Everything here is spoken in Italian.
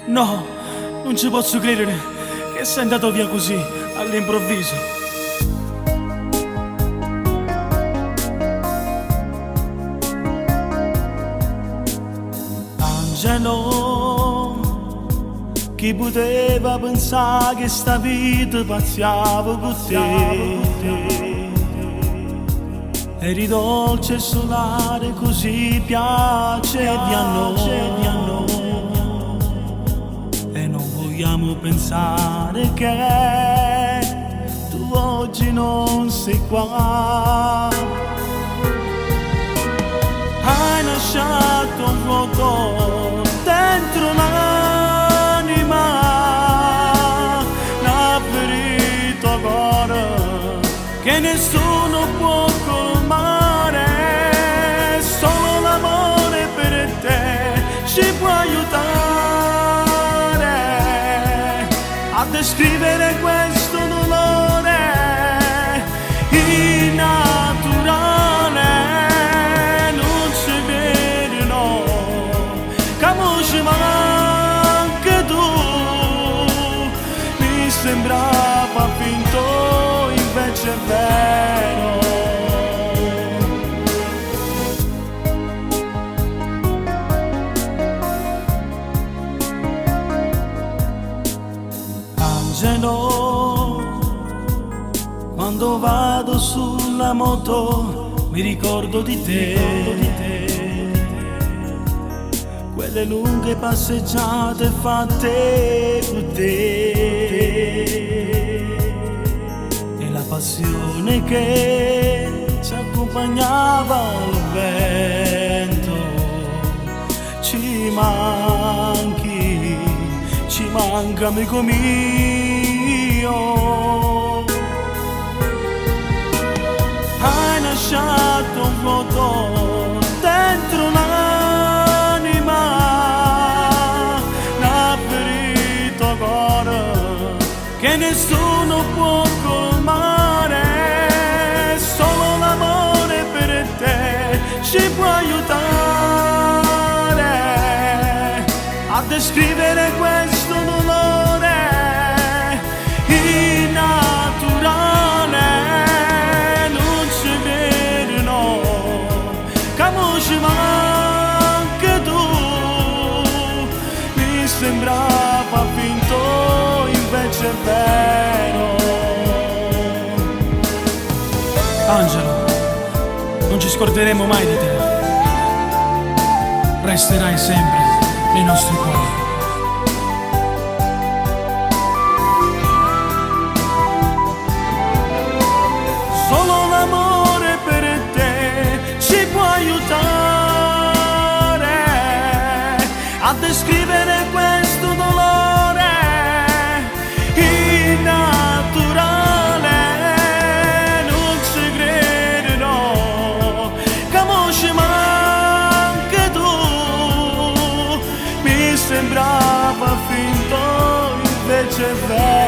No, non ci posso credere che sei andato via così, all'improvviso. Angelo, chi poteva pensare che sta vita paziava con te? Eri dolce e solare, così piace di a noi. E non vogliamo pensare che tu oggi non sei qua. Hai lasciato un vuoto dentro l'anima, una ferita cuore che nessuno può colmare. Solo l'amore per te ci può aiutare a descrivere questo dolore innaturale. Non ci vedi, no, che mo ci manca tu. Mi sembrava finto, invece è vero. Angelo, quando vado sulla moto mi ricordo di te, quelle lunghe passeggiate fatte con te, e la passione che ci accompagnava al vento. Ci manca amico mio. Hai lasciato un vuoto dentro l'anima, una ferita cuore che nessuno può colmare. Solo l'amore per te ci può aiutare a descrivere questo dolore innaturale. Non ci vedi, no, che mo ci manca tu. Mi sembrava finto, invece è vero. Angelo, non ci scorderemo mai di te, resterai sempre nei nostri cuori. Solo l'amore per te ci può aiutare a descrivere questo dolore innaturale. Non ci credi, no, che mo ci manca tu. Mi sembrava finto, invece è vero.